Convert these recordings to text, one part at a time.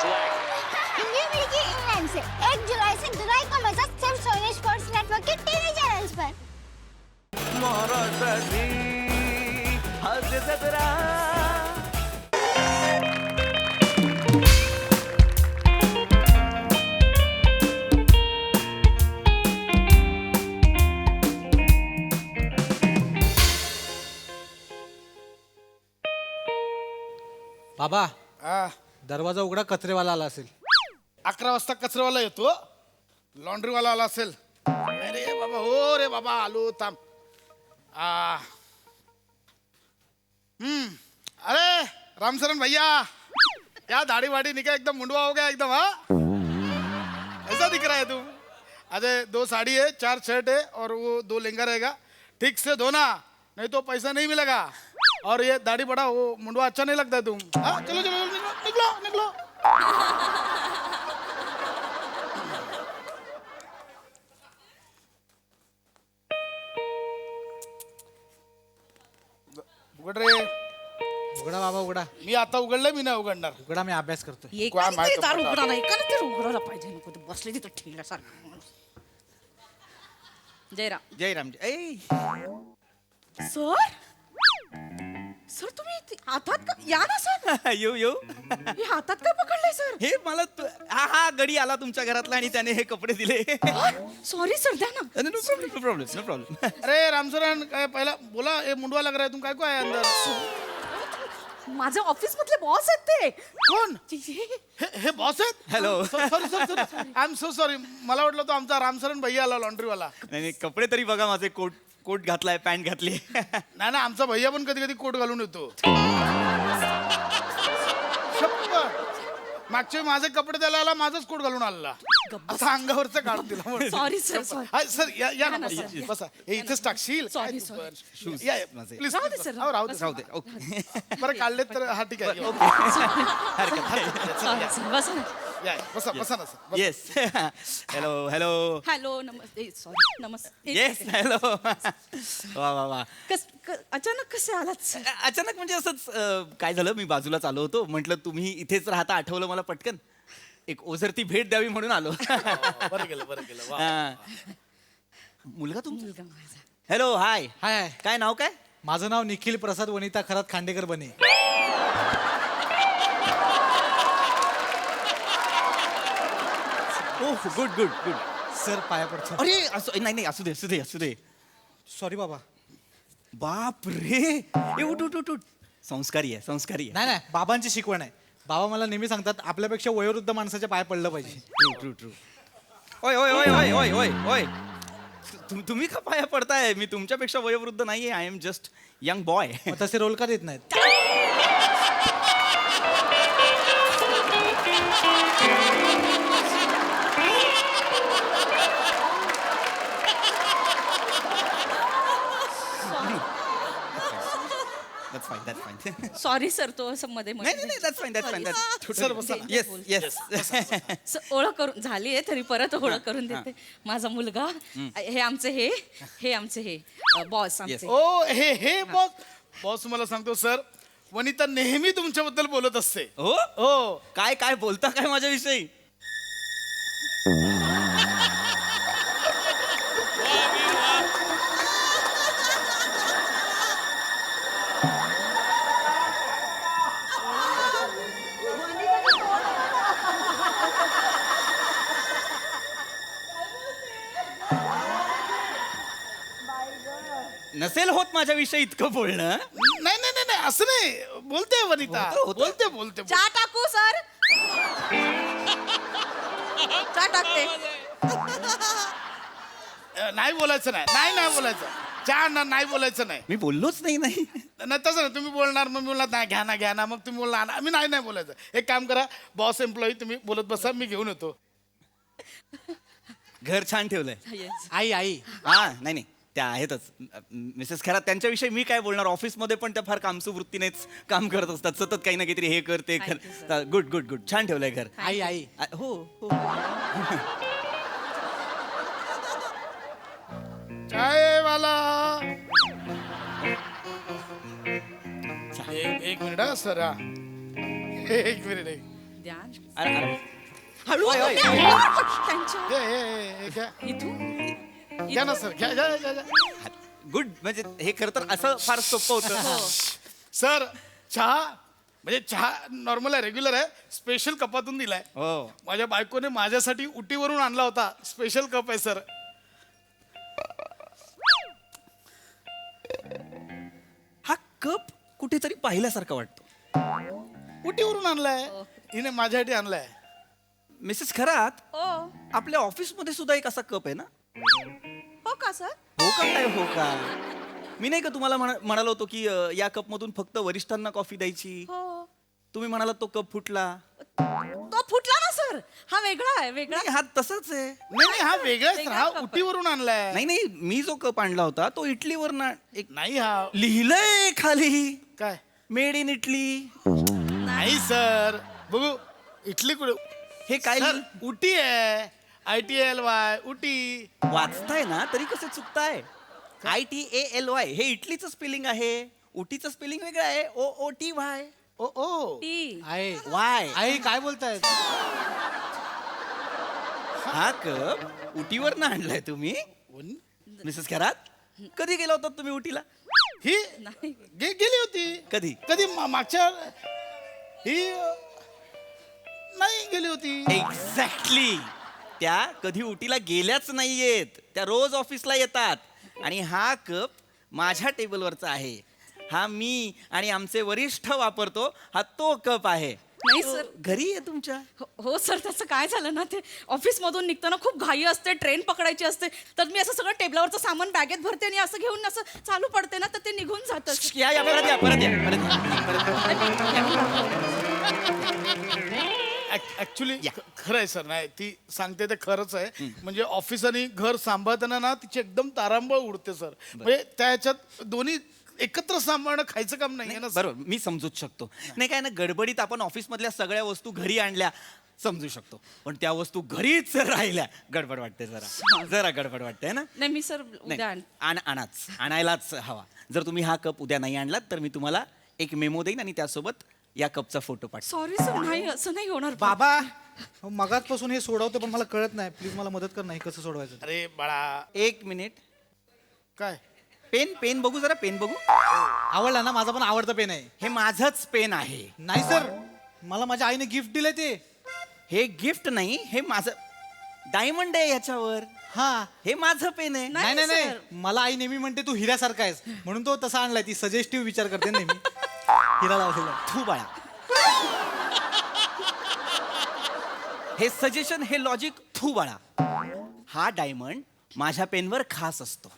India मिलके England से 1 जुलाई से दुलाई का मजा सिर्फ सोनी स्पोर्ट्स नेटवर्क के टीवी चैनल्स पर। महाराष्ट्राची हास्य जत्रा. बाबा दरवाजा उघडा, कचरेवाला आला असेल. 11 वाजता कचरावाला येतो, लॉन्ड्रीवाला आला असेल. अरे बाबा, हो रे बाबा, आलो थांब. अरे रामचरण भैया, क्या दाढ़ी वाड़ी निकल एकदम मुंडवा हो गया एकदम. हाँ, ऐसा दिख रहा है तू. अरे 2 साड़ी है, 4 शर्ट है और वो 2 लहंगा रहेगा. ठीक से धोना, नहीं तो पैसा नहीं मिलेगा. और ये दाढ़ी बड़ा, वो मुंडवा अच्छा नहीं लगता है तुम. हाँ, चलो चलो निकलो निकलो निकलो. उघड रे. उघडा बाबा उघडा. मी आता उघडलंय, मी नाही उघडणार. उघडा, मी अभ्यास करतो. काय माहिती दार पडलं उघडा नाही का ते उघडायला पाहिजे. नको ते बसले तिथं ठेवल्यासारखं माणूस. जयराम. जयराम. सर सर तुम्ही हातात का, या ना सर. येऊ येऊ. हे हातात काय पकडलंय सर. हे मला हा गडी आला तुमच्या घरातला आणि त्याने हे कपडे दिले. सॉरी सर, द्या ना. No problem no problem no problem. अरे रामचरण, काय पहिला बोला. हे मुंडवा लग रहा है तुम, काय को आहे अंदर. माझ्या ऑफिस मधले बॉस आहेत ते. कोण हे- हे बॉस आहेत. Hello. Sorry sorry I am so sorry. मला वाटलं तो आमचा रामचरण भैया आला लॉन्ड्रीवाला. नाही नाही, कपडे तरी बघा माझे. कोट घातलाय, पॅन्ट घातली. नाही ना, आमचा भैया पण कधी कधी कोट घालून येतो. शप्पथ. मागच्या वेळी माझे कपडे द्यायला आला, माझाच कोट घालून आला. असा अंगावरचं काढून दिला म्हणून. Sorry sir, sorry. हा, सर या ना, ना, बसा, सर, या. बसा. हे इथेच टाकशील. Sorry, काय sorry. तू Shoes पण. या माझे. प्लीज राहू दे, सर. राहू दे. राहू दे. ओके. बरं काढले तर हा ठीक आहे. सॉरी सर, बसा ना. या, बसा बसा ना सर. बसा. येस. Hello hello. हॅलो, नमस्ते. सॉरी, नमस्ते. Yes hello. वा वा वा. अचानक कसे आलात सर. अचानक म्हणजे असंच काय झालं, मी बाजूलाच आलो होतो. म्हटलं तुम्ही इथेच राहता, आठवलं मला पटकन. एक ओझरती भेट द्यावी म्हणून आलो. बरं केलं बरं केलं. वा. हा. मुलगा तुमचा. मुलगा माझा. Hello hi. Hi hi. काय नाव काय? माझं नाव निखिल प्रसाद वनिता खरात खांडेकर बने. Oh good good good. Sir पाया पडतो. अरे असं नाही नाही, असू दे असू दे असू दे. सॉरी बाबा. बाप रे. ए उठ उठ उठ उठ. संस्कारी आहे संस्कारी आहे. नाही नाही, बाबांची शिकवण आहे. बाबा मला नेहमी सांगतात, आपल्यापेक्षा वयोवृद्ध माणसाच्या पाय पडलं पाहिजे. True true true. ओय ओय ओय ओय ओय ओय ओय. तुम्ही का पाया पडताय? मी तुमच्यापेक्षा वयोवृद्ध नाहीये. I am just young boy. मग तसे रोल का देत नाहीत? That's fine, that's fine. Sorry sir, तो असं मध्ये नाही नाही नाही, that's fine, that's fine. That's sir, बसा ना. yes, yes. ओळख करून झाली आहे, तरी परत ओळख करून देते. माझा मुलगा, हे आमचे हे आमचे हे बॉस आमचे. ओ हे बॉस. बॉस मला सांगतो सर, वनिता नेहमी तुमच्याबद्दल बोलत असते. हो हो. काय काय बोलता काय माझ्याविषयी? नसेल होत माझ्याविषयी इतकं बोलणं. नाही नाही नाही नाही, असं नाही. बोलते वनिता, बोलते बोलते. चहा टाकू सर. चहा टाकते. नाही बोलायचं नाही. नाही नाही बोलायचं. चहा नाही बोलायचं नाही. मी बोललोच नाही. नाही नाही तसं नाही. तुम्ही बोलणार, मग मी बोलणार नाही, घ्या ना. मग तुम्ही बोलणार ना. मी नाही बोलायचं. एक काम करा, बॉस एम्प्लॉई तुम्ही बोलत बसा, मी घेऊन येतो. घर छान ठेवलंय. Yes. आई आई. हा नाही नाही, त्या आहेतच मिसेस खरात. त्यांच्याविषयी मी काय बोलणार? ऑफिसमध्ये पण त्या फार कामसू वृत्तीनेच काम करत असतात. सतत काही ना काहीतरी हे कर ते कर. Good good good. छान ठेवलंय घर. आई आई. हो हो. चाय वाला. एक मिनिट हा सर. एक मिनिट. द्या अरे अरे हळू ओय, ओय, त्यांच्या हे घ्या इथून घ्या ना सर घ्या घ्या घ्या घ्या. गुड म्हणजे हे खरं तर असं फार सोपं होतं सर चहा म्हणजे चहा नॉर्मल आहे रेग्युलर आहे स्पेशल कपातून दिलाय हो माझ्या बायकोने माझ्यासाठी उटीवरून आणला होता स्पेशल कप आहे सर हा कप कुठेतरी पाहिल्यासारखा वाटतो उटीवरून आणलाय हिने माझ्यासाठी आणलाय मिसेस खरात हो आपल्या ऑफिसमध्ये सुद्धा एक असा कप आहे ना हो का सर हो का काय हो का मी नाही का तुम्हाला म्हणालो होतो की या कपमधून फक्त वरिष्ठांना कॉफी द्यायची हो तुम्ही म्हणालात तो कप फुटला तो फुटला ना सर हा वेगळा आहे वेगळा नाही, हा तसाच आहे नाही नाही हा वेगळा आहे सर हा वेगळा cup उटीवरून आणलाय नाही नाही मी जो कप आणला होता तो इटलीवर एक नाही हा लिहिलंय खाली काय मेड इन इटली नाही सर बघू इटली कुठे हे काय सर उटी आहे ITLY उटी वाचताय ना तरी कसे चुकताय ITALY हे इटलीचं स्पेलिंग आहे उटीचं स्पेलिंग वेगळं आहे OOTY ओ ओ टी आहे वाय आई काय बोलतायत हा कप उटीवर ना आणलाय तुम्ही मिसेस खरात कधी गेला होता तुम्ही उटीला ही नाही गेली होती कधी कधी मागच्या ही नाही गेली होती एक्झॅक्टली त्या कधी उटीला गेल्याच नाहीयेत त्या रोज ऑफिसला येतात आणि हा कप माझ्या टेबलवरचा आहे हा मी आणि आमचे वरिष्ठ वापरतो हा तो कप आहे नाही सर घरी आहे तुमच्या हो सर त्याचं काय झालं ना ते ऑफिस मधून निघताना खूप घाई असते ट्रेन पकडायची असते तर मी असं सगळं टेबलावरचं सामान बॅगेत भरते आणि असं घेऊन असं चालू पडते ना तर ते निघून जातं या परत या परत या परत या. ऍक्च्युली खरं आहे सर नाही ती सांगते ते खरंच आहे म्हणजे ऑफिस आणि घर सांभाळताना ना तिची एकदम तारांबळ उडते सर म्हणजे त्या ह्याच्यात दोन्ही एकत्र सांभाळणं खायचं काम नाही ना सर. बरोबर मी समजूच शकतो नाही काय ना गडबडीत आपण ऑफिस मधल्या सगळ्या वस्तू घरी आणल्या समजू शकतो पण त्या वस्तू घरीच राहिल्या गडबड वाटते जरा जरा गडबड वाटते ना नाही मी सर नाही, उद्या आणायलाच हवा जर तुम्ही हा कप उद्या नाही आणलात तर मी तुम्हाला एक मेमो देईन आणि त्यासोबत या कपचा फोटो पाठव सॉरी सर नाही असं नाही होणार बाबा मगाचपासून हे सोडवतो पण मला कळत नाही प्लीज मला मदत कर नाही कसं सोडवायचं अरे बाळा एक मिनिट काय पेन बघू जरा पेन बघू आवडला ना माझा पण आवडता पेन आहे हे माझंच पेन आहे नाही सर मला माझ्या आईने गिफ्ट दिले ते हे गिफ्ट नाही हे माझं डायमंड आहे याच्यावर हा हे माझं पेन आहे नाही नाही, नाही सर. नाही मला आई नेहमी म्हणते तू हिऱ्यासारखा आहेस म्हणून तो तसा आणलाय ती सजेस्टिव्ह विचार करते नेहमी हिरा लावलेला तू बाळा हे सजेशन हे लॉजिक तू बाळा हा डायमंड माझ्या पेनवर खास असतो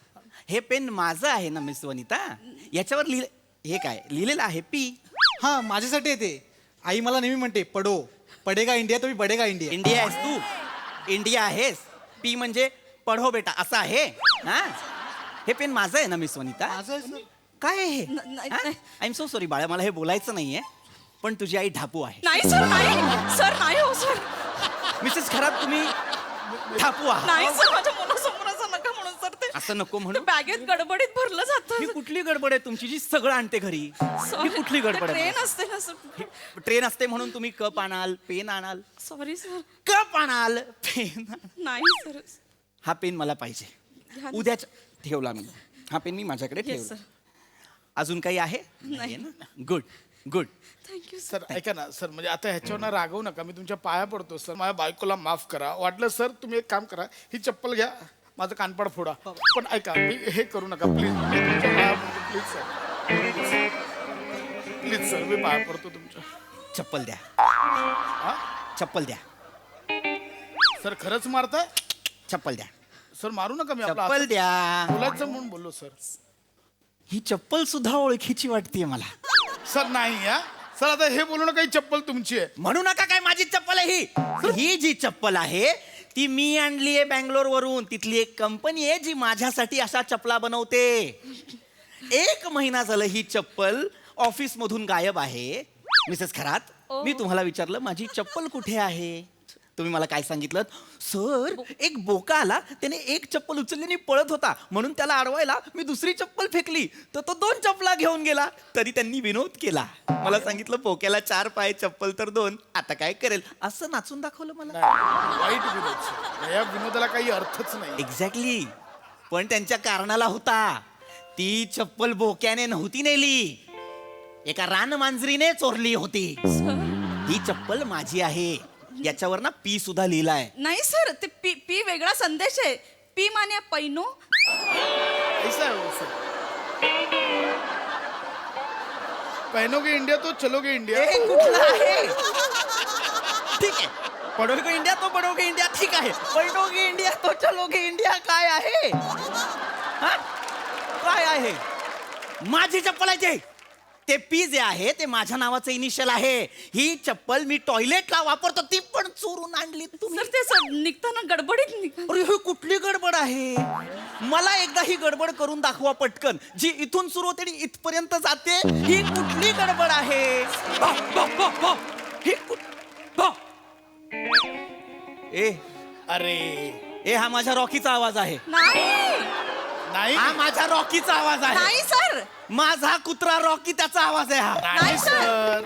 हे पेन माझं आहे ना मिस वनिता याच्यावर हे काय लिहिलेलं आहे पी हा माझ्यासाठी येते आई मला नेहमी म्हणते पडेगा इंडिया तुम्ही बडेगा इंडिया इंडिया आहेस तू इंडिया आहेस पी म्हणजे पढो बेटा असं आहे हा हे पेन माझं आहे ना मिस वनिता माझं आहे, सर. काय आहे हे नाही. आय एम सो सॉरी बाळा मला हे बोलायचं नाहीये पण तुझी आई ढापू आहे नाही सर नाही हो सर मिसेस खराब तुम्ही ठापू आहात नाही सर माझ्या मुलासमोर असं नका म्हणून सर ते असं नको म्हणू बॅगेत गडबडीत भरलं ही जातं कुठली गडबड आहे तुमची जी सगळं आणते घरी ही कुठली गडबड आहे ट्रेन असते ना सर ट्रेन असते म्हणून तुम्ही कप आणाल पेन आणाल सॉरी सर कप आणाल पेन नाही सर हा पेन मला पाहिजे घ्या ना. उद्याच ठेवला मी हा पेन मी माझ्याकडे येस ठेवला सर अजून काही आहे नाही. Good good thank you sir sir ऐका ना सर म्हणजे आता ह्याच्यावर रागवू नका मी तुमच्या पाया पडतो सर माझ्या बायकोला माफ करा वाटलं सर तुम्ही एक काम करा ही चप्पल घ्या माझं कानपाड फोडा पण ऐका मी हे करू नका please please sir please sir मी पाया पडतो तुमच्या चप्पल द्या हा चप्पल द्या सर खरंच मारताय चप्पल द्या सर मारू नका मी आपला चप्पल द्या बोलायचं म्हणून बोललो सर ही चप्पल सुद्धा ओळखीची वाटतेय मला सर नाही या सर आता हे बोलू नका ही चप्पल तुमची आहे म्हणू नका काय माझी चप्पल आहे ही जी चप्पल आहे ती मी आणली आहे बँगलोर वरून तिथली एक कंपनी आहे जी माझ्यासाठी अशा चपला बनवते 1 महिना झालं ही चप्पल ऑफिस मधून गायब आहे मिसेस खरात ओ. मी तुम्हाला विचारलं माझी चप्पल कुठे आहे तुम्ही मला काय सांगितलं? सर, एक बोका आला, त्याने एक चप्पल उचलली आणि पळत होता, म्हणून त्याला अडवायला मी दुसरी चप्पल फेकली, तर तो 2 चप्पला घेऊन गेला. तरी त्यांनी विनोद केला. मला सांगितलं बोक्याला 4 पाय, चप्पल तर 2, आता काय करेल, असं नाचून दाखवलं मला. वाईट विनोद सर. या विनोदाला काही अर्थच नाही. एक्झॅक्टली. पण त्यांच्या कारणाला होता. ती चप्पल बोक्याने नव्हती नेली, एका रानमांजरीने चोरली होती. ही चप्पल माझी आहे. याच्यावर ना पी सुद्धा लिहिलाय. नाही सर, ते पी पी वेगळा संदेश आहे. P Mane pano. ऐसा है वो सर. पहनोगे इंडिया तो चलोगे इंडिया. हे कुठलं आहे? ठीक आहे, पडोगे इंडिया तो पडोगे इंडिया, ठीक आहे. पडोगे इंडिया तो चलोगे इंडिया काय आहे? हा? काय आहे? माझी चप्पल आहे ते. ते पी जे आहे ते माझ्या नावाचं इनिशियल आहे. ही चप्पल मी टॉयलेटला वापरतो, ती पण चोरून आणली तुम्ही. सर ते निघताना गडबडीत निघाल. अरे ही कुठली गडबड आहे? मला एकदा ही गडबड करून दाखवा पटकन, जी इथून सुरू होते आणि इथपर्यंत जाते. ही कुठली गडबड आहे? ही ए अरे ए हा माझ्या रॉकीचा आवाज आहे. नाही हा माझ्या रॉकीचा आवाज आहे. नाही सर. माझा कुत्रा रॉकी, त्याचा आवाज आहे हा. नाही सर.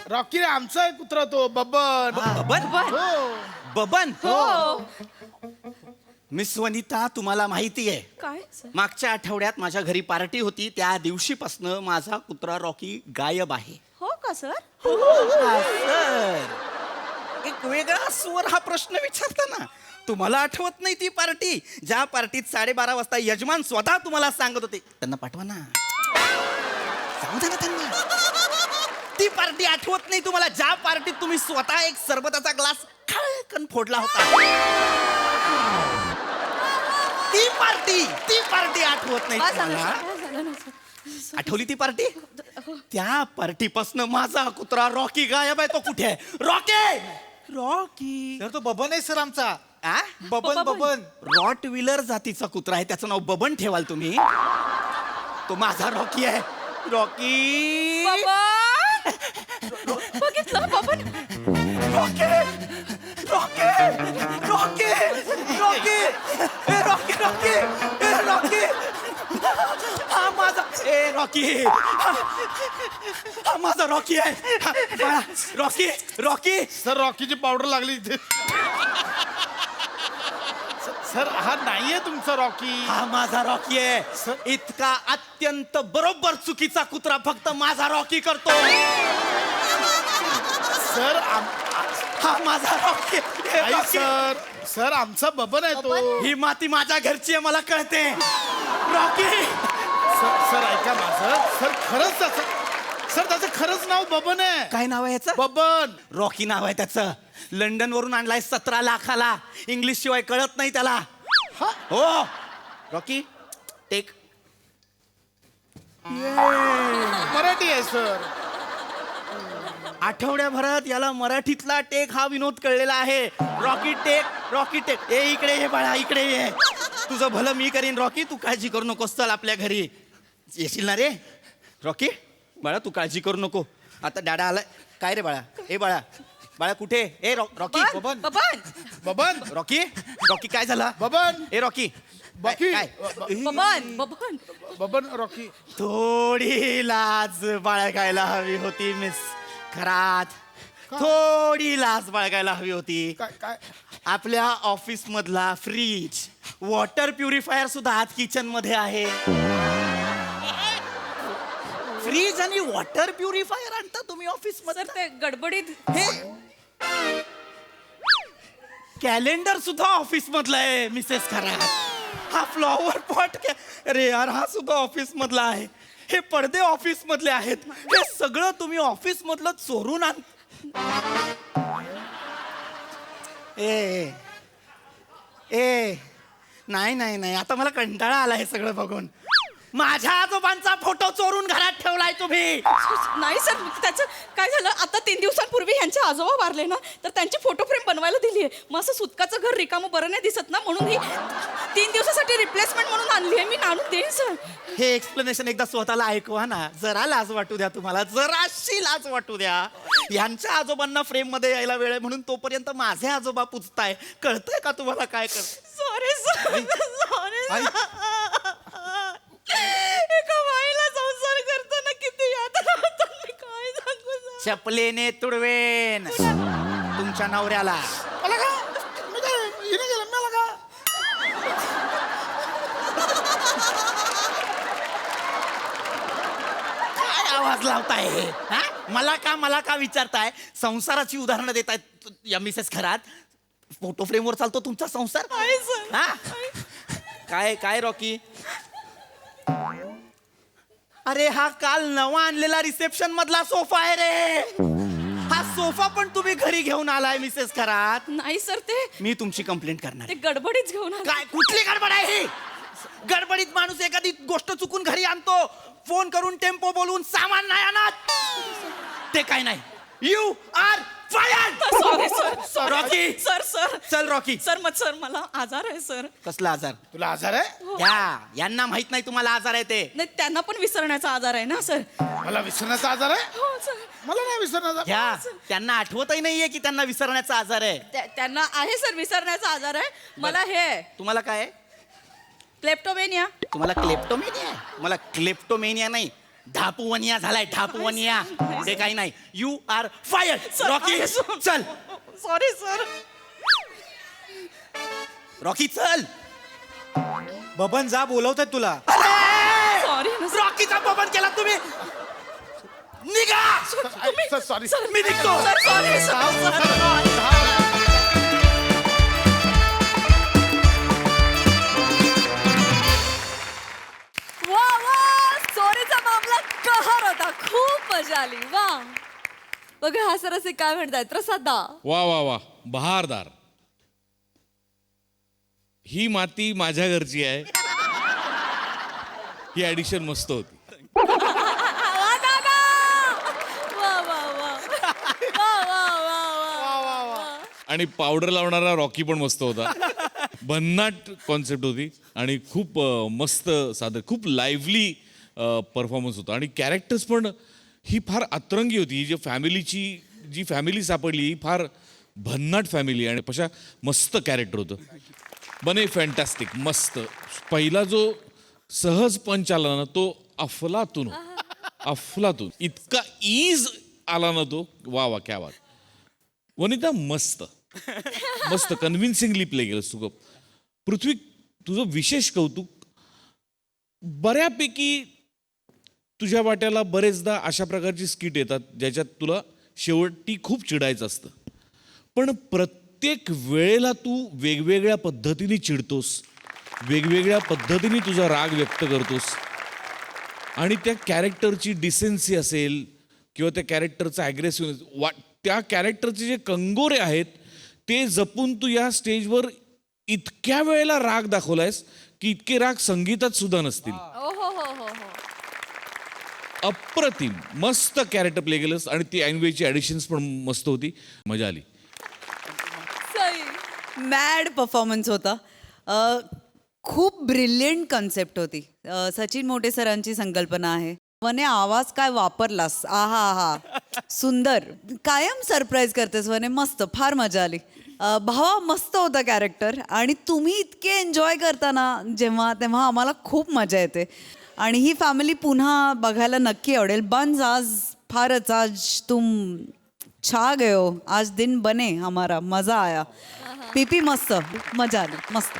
रॉकी रे, आमचा आहे कुत्रा तो बबन. बबन? हो. बबन? हो. मिस वनिता, तुम्हाला माहिती आहे, काय सर? मागच्या आठवड्यात माझ्या घरी पार्टी होती. त्या दिवशीपासनं माझा कुत्रा रॉकी गायब आहे. हो का सर? सर, एक वेगळा स्वर हा प्रश्न विचारता ना. तुम्हाला आठवत नाही ती पार्टी, ज्या पार्टीत 12:30 वाजता यजमान स्वतः तुम्हाला सांगत होते, त्यांना पाठवा ना, सांगू द्या ना त्यांना. ती पार्टी आठवत नाही तुम्हाला, ज्या पार्टीत तुम्ही स्वतः एक सरबताचा ग्लास खळकन फोडला होता. ती पार्टी आठवत नाही काय झालं तुम्हाला? सर? काय झालं ना सर? आठवली ती पार्टी? त्या पार्टीपासून माझा कुत्रा रॉकी गायब आहे. तो कुठे आहे? रॉकी सर तो बबन आहे सर आमचा. आ? बबन बबन. रॉट व्हीलर जातीचा कुत्रा आहे, त्याचं नाव बबन ठेवाल तुम्ही. तो माझा रॉकी आहे. रॉकी बघितलं Baban. Rocky Rocky Rocky Rocky ए रॉकी रॉकी ए रॉकी हा माझा ए रॉकी हा माझा रॉकी आहे. बाळा, रॉकी रॉकी सर रॉकीची पावडर लागली इथे. सर हा नाहीये तुमचा रॉकी. हा माझा रॉकी आहे. इतका अत्यंत बरोबर चुकीचा कुत्रा फक्त माझा रॉकी करतो. सर हा माझा रॉकी. हे नाही रॉकी. सर. सर आमचा बबन आहे तो. ही माती माझ्या घरची आहे, मला कळते. रॉकी सर ऐका माझं. सर खरंच त्याचं खरंच नाव बबन आहे. काय नाव आहे याचं? बबन. रॉकी नाव आहे त्याचं. लंडन वरून आणलाय 17 लाखाला. इंग्लिश शिवाय कळत नाही त्याला. हो रॉकी टेक. मराठी आहे सर. आठवड्याभरात याला मराठीतला टेक हा विनोद कळलेला आहे. Rocky take Rocky take. ए इकडे ये बाळा, इकडे ये. तुझं भलं मी करीन रॉकी, तू काळजी करू नकोस. चल आपल्या घरी येशील ना रे रॉकी? बाळा तू काळजी करू नको. आता डॅडा आलाय. काय रे बाळा? ए बाळा, बाळा कुठे? ए Rocky. Baban Baban Baban. Rocky Rocky काय झालं? बबन. ए रॉकी बाकी काय? बबन बबन. बबन रॉकी. थोडी लाज बाळगायला हवी होती मिस खरात. थोडी लाज बाळगायला हवी होती. काय काय आपल्या ऑफिस मधला फ्रीज, वॉटर प्युरिफायर सुद्धा आत किचन मध्ये आहे. फ्रीज आणि वॉटर प्युरिफायर आणता तुम्ही ऑफिस मध्ये? सर ते गडबडीत. हे कॅलेंडर सुद्धा ऑफिस मधला आहे मिसेस खरात. हा फ्लॉवर पॉट अरे यार, हा सुद्धा ऑफिस मधला आहे. हे पडदे ऑफिस मधले आहेत. हे सगळं तुम्ही ऑफिस मधलं चोरून आण. ए ए नाही नाही नाही, आता मला कंटाळा आला हे सगळं बघून. माझ्या आजोबांचा फोटो चोरून घरात ठेवलाय तुम्ही. नाही सर, त्याचं काय झालं, आता 3 दिवसांपूर्वी ह्यांचे आजोबा वारले ना, तर त्यांची फोटो फ्रेम बनवायला दिली आहे. मग असं सुतकाचं घर रिकामं बरं नाही दिसत ना, म्हणून ही 3 दिवसासाठी रिप्लेसमेंट म्हणून आणली आहे. मी आणून देईन सर. हे एक्सप्लेनेशन एकदा स्वतःला ऐकवा ना. जरा लाज वाटू द्या तुम्हाला, जराशी लाज वाटू द्या. यांच्या आजोबांना फ्रेम मध्ये यायला वेळ आहे म्हणून तोपर्यंत माझे आजोबा पुजताय. कळतंय का तुम्हाला काय कर? Sorry sir sorry I. एका बाईला संसार करताना किती यातना होतात मी काय सांगू sir? चपलेने तुडवेन तुमच्या नवऱ्याला. मला का मी काय हिने गेलं मला का काय आवाज लावताय हे? हा? मला का विचारताय? संसाराची उदाहरणं देतायत या मिसेस खरात. फोटो फ्रेमवर चालतो तुमचा संसार. नाही सर हा? काय रॉकी? अरे हा काल नवा आणलेला रिसेप्शन मधला सोफा आहे रे. हा सोफा पण तुम्ही घरी घेऊन आलाय मिसेस खरात. नाही सर ते मी तुमची कंप्लेंट करणार ते आहे. गडबडीच घेऊन आले. काय कुठली गडबड आहे ही? गडबडीत माणूस एखादी गोष्ट चुकून घरी आणतो, फोन करून टेम्पो बोलवून सामान नाही आणत. ते काय नाही. You are fired. Sorry sir Rocky sir sir चल रॉकी. सर मला आजार आहे सर. कसला आजार? तुला आजार आहे? यांना माहित नाही तुम्हाला आजार आहे ते. नाही त्यांना पण विसरण्याचा आजार आहे ना सर. मला विसरण्याचा आजार आहे? हो सर मला नाही विसरण्याचा. त्यांना आठवतही नाहीये की त्यांना विसरण्याचा आजार आहे. त्यांना आहे सर विसरण्याचा आजार आहे. मला हे आहे तुम्हाला काय आहे? क्लेप्टोमेनिया. तुम्हाला क्लेप्टोमेनिया आहे? मला क्लेप्टोमेनिया नाही, ढापुवनिया झालाय. ढापुवनिया ते काही नाही. You are fired. रॉकी चल. Sorry sir. रॉकी चल. बबन जा, बोलवतायत तुला. सॉरी रॉकीचा बबन केला तुम्ही. निघा. सॉरी मी निघतो. सॉरी वा वा चोरीचा मामला कहर होता. खूप मजा आली. वा बघा हा सर असे काय म्हणतायत. प्रसादा वा वा वा बहारदार. ही माती माझ्या घरची आहे. ही ऍडिशन मस्त होती. वा दादा वा वा वा वा वा वा वा. आणि पावडर लावणारा रॉकी पण मस्त होता. भन्नाट कॉन्सेप्ट होती आणि खूप मस्त साधं, खूप लाईव्हली परफॉर्मन्स होता. आणि कॅरेक्टर्स पण ही फार अतरंगी होती. ही जी फॅमिली सापडली ही फार भन्नाट फॅमिली आणि पशा मस्त कॅरेक्टर होतं. बने फॅन्टॅस्टिक मस्त. पहिला जो सहज पंच आला ना तो अफलातून इतका ईज आला ना तो. वा वा क्या बात. वनिता मस्त मस्त कन्व्हिन्सिंगली प्ले केलंस तू. पृथ्वी तुझं विशेष कौतुक. बऱ्यापैकी तुझ्या वाट्याला बरेचदा अशा प्रकारची स्किट येतात ज्याच्यात तुला शेवटी खूप चिडायचं असतं, पण प्रत्येक वेळेला तू वेगवेगळ्या पद्धतीने चिडतोस, वेगवेगळ्या पद्धतीने तुझा राग व्यक्त करतोस. आणि त्या कॅरेक्टरची डिसेन्सी असेल किंवा त्या कॅरेक्टरचा ॲग्रेसिव्ह त्या कॅरेक्टरचे जे कंगोरे आहेत ते जपून तू या स्टेजवर इतक्या वेळेला राग दाखवलायस की इतके राग संगीतात सुद्धा नसतील. हो हो हो हो हो. अप्रतिम मस्त कॅरेक्टर प्ले केलंस आणि ती ऐनवेळची ॲडिशन्स पण मस्त होती. मजा आली. सही. मॅड परफॉर्मन्स होता. खूप ब्रिलियंट कन्सेप्ट होती. सचिन मोटे सरांची संकल्पना आहे. वने आवाज काय वापरलास. आहा आहा सुंदर. कायम सरप्राईज करतेस वने. मस्त फार मजा आली. भावा मस्त होता कॅरेक्टर आणि तुम्ही इतके एन्जॉय करताना जेव्हा तेव्हा आम्हाला खूप मजा येते आणि ही फॅमिली पुन्हा बघायला नक्की आवडेल. बन्स आज फारच आज तुम छा गयो. आज दिन बने हमारा. मजा आया. पीपी मस्त मजा आली मस्त.